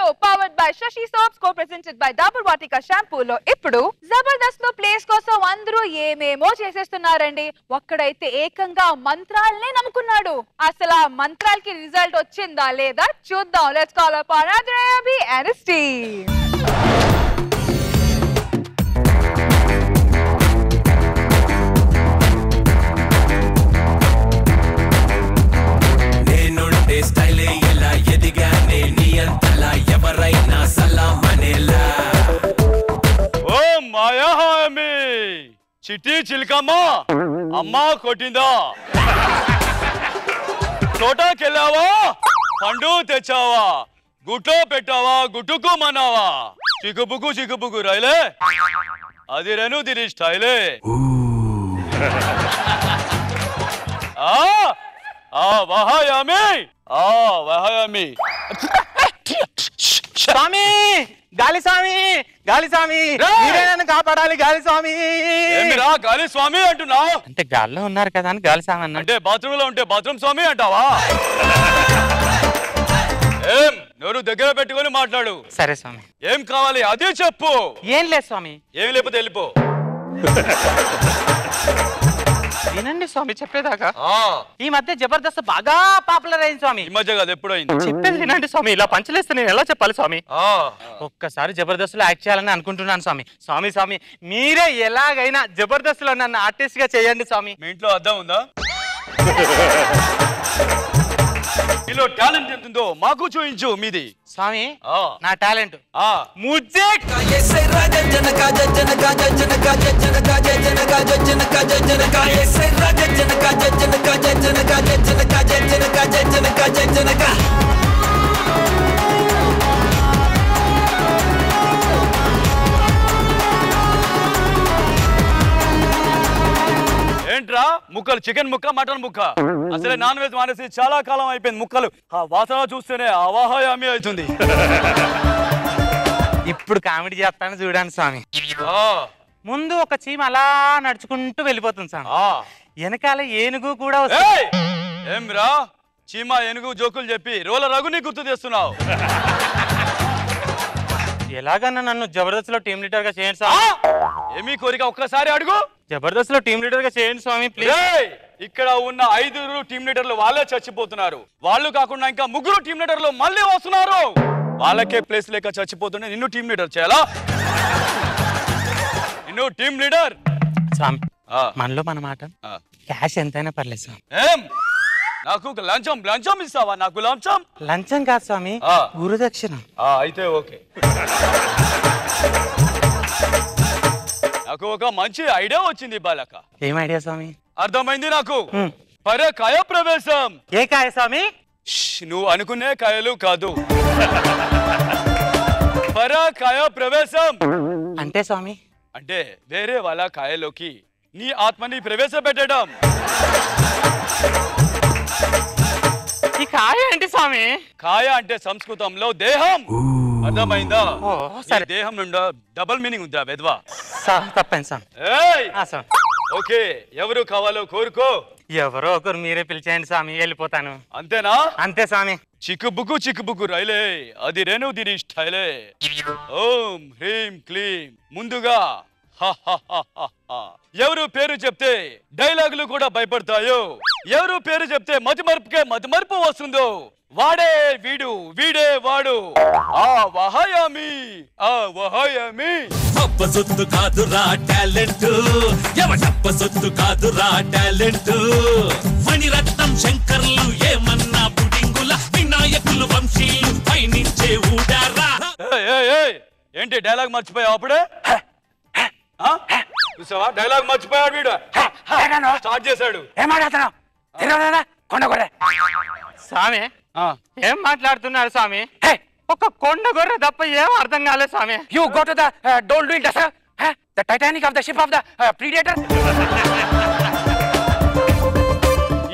Show powered by Shashi soaps co presented by Dabur Vatika షాంపూలో ఇప్పుడు జబర్దస్త్ లో ప్లేస్ కోసం అందరూ ఏమేమో చేసేస్తున్నారండి. ఒక్కడైతే ఏకంగా మంత్రాలనే నమ్ముకున్నాడు. అసలు ఆ మంత్రాలకి రిజల్ట్ వచ్చిందా లేదా చూద్దాం. Let's call up Aaradhya and his team. స్టైలే ఎలా ఎదిగానే నీ అంతలా ఎవరైనా సలామనేలా. ఓ మాయా హామీ చిట్టి చిలకమ్మ అమ్మ కొట్టిందా? తోటకెళ్ళావా? పండు తెచ్చావా? గుట్లో పెట్టావా? గుట్టుకు మన్నావా? చిక్కుపుకు చిక్కుపుకు రైలే అది రెను దిరి స్టైలే. వహాయామి వహాయామి. స్వామి గాలి స్వామి గాలి స్వామి నన్ను కాపాడాలి గాలి స్వామి. ఏమిరా గాలి స్వామి అంటున్నావు? అంటే గాల్లో ఉన్నారు కదా అని గాలి స్వామి అన్న. అంటే బాత్రూమ్ లో ఉంటే బాత్రూమ్ స్వామి అంటావా? ఏం నోరు దగ్గర పెట్టుకొని మాట్లాడు. సరే స్వామి. ఏం కావాలి అదే చెప్పు. ఏం లేదు స్వామి. ఏం లేకపోతే వెళ్ళిపో. వినండి స్వామి చెప్పేదాకా. ఈ మధ్య జబర్దస్త్ బాగా పాపులర్ అయింది స్వామి. ఈ మధ్య కాదు ఎప్పుడు అయింది. చెప్పేది వినండి స్వామి. ఇలా పంచలేస్తే నేను ఎలా చెప్పాలి స్వామి? ఒక్కసారి జబర్దస్త్ లో యాక్ట్ చేయాలని అనుకుంటున్నాను స్వామి. స్వామి స్వామి మీరే ఎలాగైనా జబర్దస్త్ లో నన్ను ఆర్టిస్ట్ గా చేయండి స్వామి. మీ ఇంట్లో అద్దం ఉందా? మీలో టాలెంట్ ఎంతుందో మాకు చూయించు మీది. స్వామి నా టాలెంట్ ఏంట్రా ముక్కలు? చికెన్ ముక్క మటన్ ముక్క. అసలే నాన్ వెజ్ మానేసి చాలా కాలం అయిపోయింది. ముక్కలు ఆ వాసన చూస్తేనే అవాహయామి అవుతుంది. ఇప్పుడు కామెడీ చేస్తాను చూడండి స్వామి. ముందు ఒక చీమ అలా నడుచుకుంటూ వెళ్ళిపోతుంది స్వామి. వెనకాల ఏనుగు కూడా వస్తుంది. ఏమ్రా చీమ ఏనుగు జోకులు చెప్పి రోల రఘుని గుర్తు చేస్తున్నావు? ఎలాగన్నా నన్ను జబర్దస్త్ లో టీమ్ లీడర్ గా చేయండి స్వామి. ఏమీ కోరిక ఒక్కసారి అడుగు. జబర్దస్త్ లో టీమ్ లీడర్ గా చేయండి స్వామి ప్లీజ్. ఇక్కడ ఉన్న 5 టీమ్ లీడర్లు వాళ్ళే చచ్చిపోతున్నారు. వాళ్ళు కాకుండా ఇంకా 3 టీమ్ లీడర్లు మళ్ళీ వస్తున్నారు. వాళ్ళకే ప్లేస్ లేక చచ్చిపోతుంటే నిన్ను టీమ్ లీడర్ చేయాలా? నిన్ను టీమ్ లీడర్ స్వామి. మనలో మన మాట క్యాష్ ఎంతైనా పర్లేదు స్వామి. ఏం నాకు లంచం లంచం ఇస్తావా? నాకు లంచం లంచం కాదు స్వామి, గురుదక్షిణ. అయితే ఓకే. నాకు ఒక మంచి ఐడియా వచ్చింది బాలక. ఏం ఐడియా స్వామి? అర్థమైంది నాకు. పరకాయ ప్రవేశం. ఏ కాయ స్వామి? నువ్వు అనుకునే కాయలు కాదు. పరకాయ ప్రవేశం అంటే స్వామి అంటే వేరే వాళ్ళ కాయలోకి నీ ఆత్మని ప్రవేశపెట్టడం. ఈ కాయ ఏంటి స్వామి? కాయ అంటే సంస్కృతంలో దేహం. అర్థమైందా? సరే. దేహం నుండి డబుల్ మీనింగ్ ఉందా వెధవా? తప్పండి స్వామి. ఓకే ఎవరు కావాలో కోరుకో. ఎవరో ఒకరు మీరే పిలిచేయండి స్వామి, వెళ్ళిపోతాను. అంతేనా? అంతే స్వామి. చిక్కుబుక్కు రైలే అది రేణు దిరి స్టైలే. ఓం హ్రీం క్లీం. ముందుగా ఎవరు పేరు చెప్తే డైలాగులు కూడా భయపడతాయో, ఎవరు పేరు చెప్తే మతిమరుపు వస్తుందో వాడే వీడు, వీడే వాడు. ఆ వహాయామి సొత్తు కాదురా టాలెంట్, ఎవడప్ప సొత్తు కాదురా టాలెంట్. మణిరత్నం శంకర్లు ఏమన్నా పుడింగుల వినాయకులు వంశీలు పైనుంచే ఊడారా. ఏంటి డైలాగ్ మర్చిపోయావు అప్పుడే? చూసావా డైలాగ్ మర్చిపోయాడు వీడు. స్టార్ట్ చేశాడు. స్వామి ఏం మాట్లాడుతున్నారు స్వామి? ఒక కొండ గొర్రె తప్ప ఏం అర్థం కాలేదు స్వామి. You go to the don't do it, sir. The Titanic of the ship of the Predator.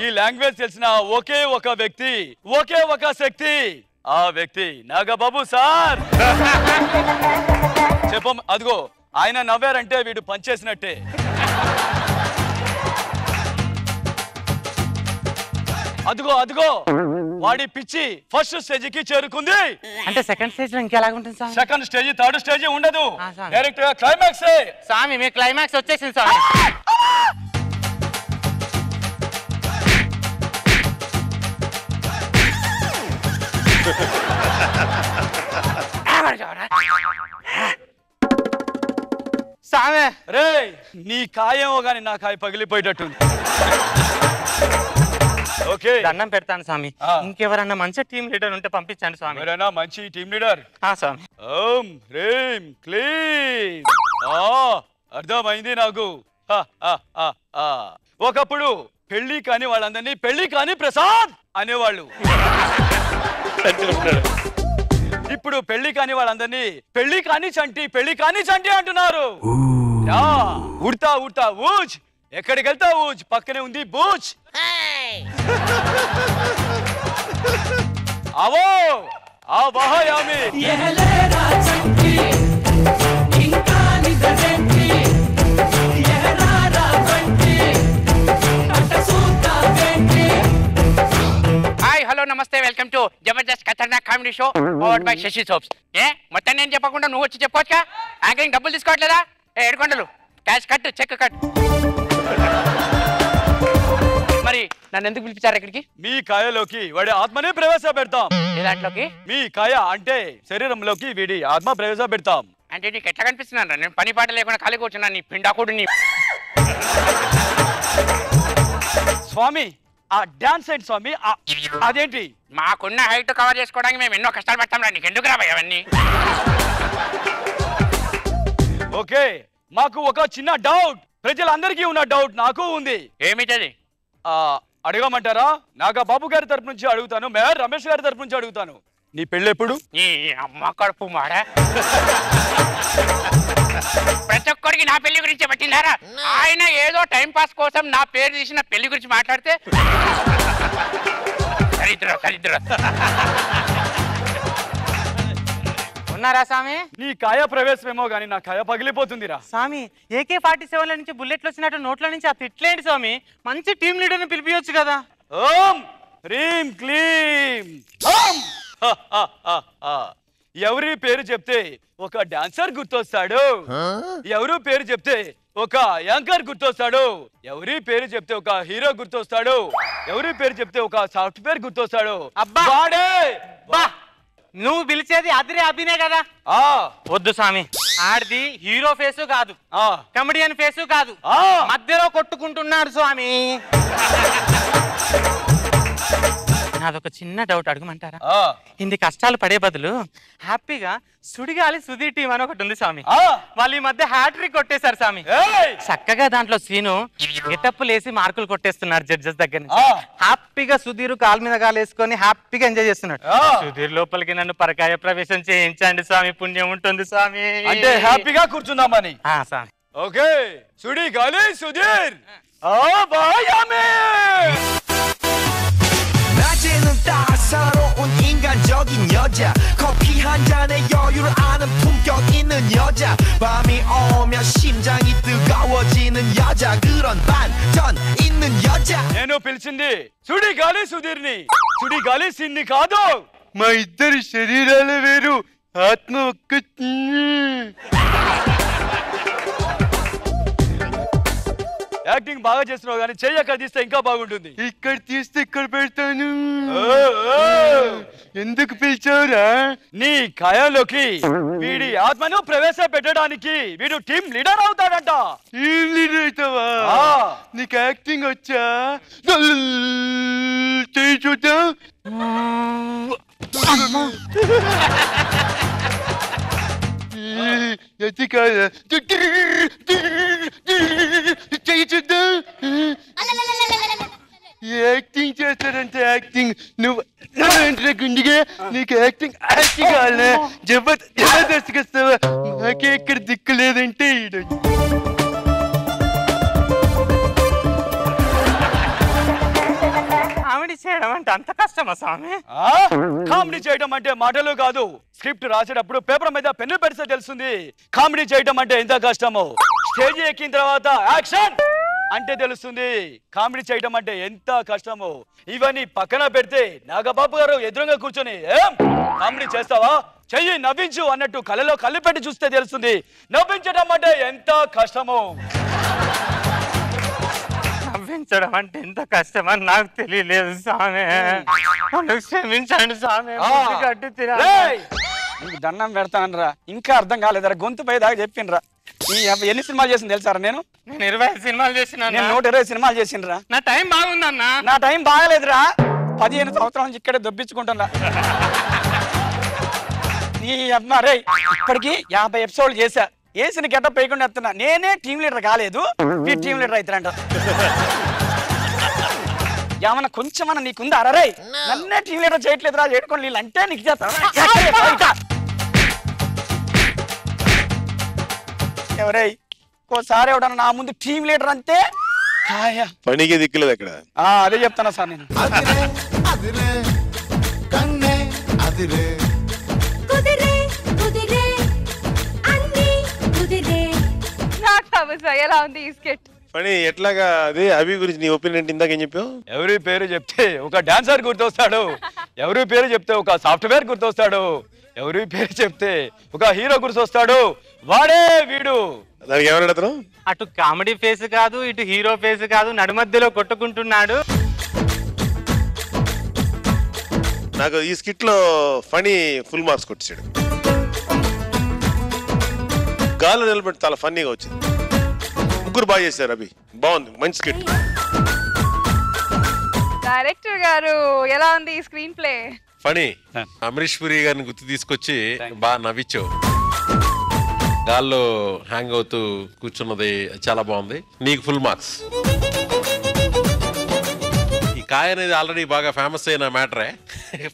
ఈ లాంగ్వేజ్ తెలిసిన ఒకే ఒక వ్యక్తి, ఒకే ఒక శక్తి. ఆ వ్యక్తి నాగబాబు సార్. చెప్పం. అదిగో ఆయన నవ్వారంటే వీడు పనిచేసినట్టే. అదిగో అదిగో వాడి పిచ్చి ఫస్ట్ స్టేజ్ కి చేరుకుంది. అంటే సెకండ్ స్టేజ్ లో ఇంకెలాగుంటుంది స్వామి? సెకండ్ స్టేజ్ థర్డ్ స్టేజ్ ఉండదు, స్వామి. డైరెక్ట్ గా క్లైమాక్స్. స్వామి మీ క్లైమాక్స్ వచ్చేసింది స్వామి. స్వామి రే నీ కాయేమో గాని నా కాయ పగిలిపోయేటట్టుంది. ఓకే దండం పెడతాను స్వామి. ఆ. ఇంకెవరన్నా మంచి టీం లీడర్ ఉంటే పంపించండి స్వామి. ఎవరైనా మంచి టీమ్ లీడర్. స్వామి ఓం హ్రీం క్లీం. అర్థమైంది నాకు. ఒకప్పుడు పెళ్లి కాని వాళ్ళందరినీ పెళ్లి కాని ప్రసాద్ అనేవాళ్ళు. ఇప్పుడు పెళ్లి కాని వాళ్ళందరినీ పెళ్లి కాని చంటి పెళ్లి కాని చంటి అంటున్నారు. ఉడతా ఉడతా ఊజ్, ఎక్కడికి వెళ్తా ఊజ్, పక్కనే ఉంది బూజ్. అవో ఆ వహయామి. హాయ్ హలో నమస్తే welcome to Jabardasth Khatarnak comedy show powered by Shashi soaps. మొత్తం నేను చెప్పకుండా నువ్వు వచ్చి చెప్పొచ్చుగా. యాంకరింగ్ డబ్బులు తీసుకోవట్లేదా? ఏడుకొండలు క్యాష్ కట్ చెక్ కట్. మరి నన్ను ఎందుకు పిలిపించారు ఇక్కడికి? మీ కాయలోకి వాడి ఆత్మనే ప్రవేశపెడతాం. ఏ దాంట్లోకి? మీ కాయ అంటే శరీరంలోకి వీడి ఆత్మ ప్రవేశపెడతాం. అంటే నీకు ఎట్లా కనిపిస్తున్నాను? నేను పని పాట లేకుండా ఖాళీ కూర్చున్నాను. నీ పిండాకుడు నీ. స్వామి ఆ డాన్స్ ఏంటి స్వామి? అదేంటి? మాకున్న హైట్ కవర్ చేసుకోవడానికి మేము ఎన్నో కష్టాలు పడతాం రా. నీకు ఎందుకు రాబోయే అవన్నీ? ఓకే మాకు ఒక చిన్న డౌట్, ప్రజలందరికీ ఉన్న డౌట్ నాకు ఉంది. ఏమిటది? అడగమంటారా? నాగా బాబు గారి తరపు నుంచి అడుగుతాను, మేయర్ రమేష్ గారి తరపు నుంచి అడుగుతాను. నీ పెళ్ళి ఎప్పుడు? ఈ అమ్మ కడుపు మాడ. ప్రతి ఒక్కరికి నా పెళ్లి గురించి పట్టిందారా? ఆయన ఏదో టైం పాస్ కోసం నా పేరు తీసి నా పెళ్లి గురించి మాట్లాడితే దరిద్ర దరిద్ర. ఉన్నారా స్వామి? నీ కాయ ప్రవేశమేమో గానీ నా కాయ పగిలిపోతుందిరా. స్వామి AK-47 నుంచి బుల్లెట్లు వచ్చినట్టు నోట్ల నుంచి ఆ తిట్లేండి స్వామి. మంచి టీం లీడర్ ని పిలిపించచ్చు కదా. ఓం హ్రీం క్లీం ఓం. ఎవరి పేరు చెప్తే ఒక డాన్సర్ గుర్తొస్తాడు, ఎవరు పేరు చెప్తే ఒక యాంకర్ గుర్తొస్తాడు, ఎవరి పేరు చెప్తే ఒక హీరో గుర్తొస్తాడు, ఎవరి పేరు చెప్తే ఒక సాఫ్ట్వేర్ గుర్తొస్తాడు. అబ్బా వాడే బా నువ్వు పిలిచేది అదిరే అభినే కదా. వద్దు స్వామి, ఆడిది హీరో ఫేసు కాదు, కమెడియన్ ఫేసు కాదు, మధ్యలో కొట్టుకుంటున్నాడు స్వామి. నాదొక చిన్న డౌట్ అడగమంటారా? ఇన్ని కష్టాలు పడే బదులు హ్యాపీగా సుడిగాలి సుధీర్ టీం అని ఒకటి ఉంది స్వామి. వాళ్ళు ఈ మధ్య హ్యాట్రిక్ కొట్టేశారు స్వామి. చక్కగా దాంట్లో సీను గెటప్పులేసి మార్కులు కొట్టేస్తున్నారు జడ్జెస్ దగ్గర నుంచి. హ్యాపీగా సుధీర్ కాలు మీద కాలు వేసుకొని హ్యాపీగా ఎంజాయ్ చేస్తున్నాడు. సుధీర్ లోపలికి నన్ను పరకాయ ప్రవేశం చేయించండి స్వామి, పుణ్యం ఉంటుంది స్వామి. అంటే హ్యాపీగా కూర్చుందామని. స్వామి ఓకే సుడిగాలి సుధీర్. 낮에는 따사로운 인간적인 여자 커피 한 잔에 여유를 아는 품격 있는 여자 밤이 오면 심장이 뜨거워지는 여자 그런 반전 있는 여자 నేను పిలిచింది సుడిగాలి సుధీర్ని, సుడిగాలి సిన్ని కాదు. మా ఇద్దరి శరీరాలు వేరు, ఆత్మ ఒక్క. యాక్టింగ్ బాగా చేస్తున్నావు కానీ చెయ్యి అక్కడ తీస్తే ఇంకా బాగుంటుంది. ఇక్కడ తీస్తే ఇక్కడ పెడతాను. ఎందుకు పిలిచావురా? నీ కాయంలోకి వీడి ఆత్మను ప్రవేశపెట్టడానికి వీడు టీం లీడర్ అవుతాడంట. టీం లీడర్ అవుతావా? నీకు యాక్టింగ్ వచ్చా? చెయ్యి చూద్దాం. చెయ్యి చూద్దాం. యాక్టింగ్ చేస్తాడంటే యాక్టింగ్. నువ్వు గుండిగా నీకు యాక్టింగ్ యాక్టింగ్ కావాలనే జబర్దస్త్ వస్తావా? నాకే ఇక్కడ దిక్కు లేదంటే కామెడీ చేయడం అంటే అంత కష్టమా స్వామి? కామెడీ చేయడం అంటే మాటలు కాదు, స్క్రిప్ట్ రాసేటప్పుడు పేపర్ మీద పెన్ను పెడితే తెలుస్తుంది కామెడీ చేయడం అంటే ఎంత కష్టమో. స్టేజ్ ఎక్కిన తర్వాత యాక్షన్ అంటే తెలుస్తుంది కామెడీ చేయడం అంటే ఎంత కష్టమో. ఇవన్నీ పక్కన పెడితే నాగబాబు గారు ఎదురుగా కూర్చొని ఏం కామెడీ చేస్తావా, చెయ్యి నవ్వించు అన్నట్టు కళ్ళలో కళ్ళు పెట్టి చూస్తే తెలుస్తుంది నవ్వించడం అంటే ఎంత కష్టమో. నవ్వించడం అంటే ఎంత కష్టమని నాకు తెలియలేదు స్వామి. క్షమించండి స్వామి. నీకు దండం పెడతానరా, ఇంకా అర్థం కాలేదరా, గొంతు పోయేదాకా చెప్పినరా. ఎన్ని సినిమాలు చేసింది తెలుసారా? నేను 25 సినిమాలు చేసిన. నేను 120 సినిమాలు చేసినరా. నా టైం బాగుందన్నా. నా టైం బాగలేదురా, 15 సంవత్సరాల నుంచి ఇక్కడే దొబ్బించుకుంటున్నా. నీ అమ్మ రే, ఇప్పటికి 50 ఎపిసోడ్లు చేశా. వేసిన గెటప్ వేయకుండా వస్తున్నా. నేనే టీమ్ లీడర్ కాలేదు, మీ టీమ్ లీడర్ అవుతారంట. ఏమన్నా కొంచెమన్నా నీకుందా? అరే నన్నే టీమ్ లీడర్ చేయట్లేదురా, చేయకుండా వీళ్ళు అంటే నీకు చేస్తా. ఎవరై ఓసారి ఎవడన్నా నా ముందు టీమ్ లీడర్ అంతే పనికి దిక్కులేదు అక్కడ. అదే చెప్తానా సార్ నేను. ఎలా ఉంది ఈ స్కెట్? పని ఎట్లాగా? అదే అభి గురించి నీ ఒపీనియన్ ఇందాక ఏం చెప్పావు? ఎవరి పేరు చెప్తే ఒక డాన్సర్ గుర్తొస్తాడు, ఎవరి పేరు చెప్తే ఒక సాఫ్ట్వేర్ గుర్తొస్తాడు, ఎవరి పేరు చెప్తే ఒక హీరో గుర్తొస్తాడు, వాడే వీడు. దానికి ఏమన్నాడు అతను? అటు కామెడీ ఫేస్ కాదు, ఇటు హీరో ఫేస్ కాదు, నడుమధ్యలో కొట్టుకుంటున్నాడు. నాకు ఈ స్కిట్ లో ఫనీ ఫుల్ మార్క్స్ కొట్టేశాడు. గాల్లో నిలబెట్టి చాలా ఫన్నీగా వచ్చింది. ముగ్గురు బాగా చేశారు. అభి బాగుంది, మంచి స్కిట్. డైరెక్టర్ గారు ఎలా ఉంది ఈ స్క్రీన్ ప్లే? ఫనీ. అమరీష్ పురి గారిని గుర్తు తీసుకొచ్చి బాగా నవ్వించావు. గాల్లో హ్యాంగ్ అవుతూ కూర్చున్నది చాలా బాగుంది. నీకు ఫుల్ మార్క్స్. ఈ కాయ అనేది ఆల్రెడీ బాగా ఫేమస్ అయిన మ్యాటరే.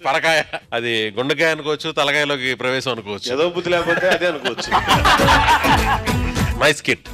పరకాయ, అది గుండెకాయ అనుకోవచ్చు, తలకాయలోకి ప్రవేశం అనుకోవచ్చు. ఏదో బుద్ధి లేకపోతే అదే అనుకోవచ్చు. Nice kit.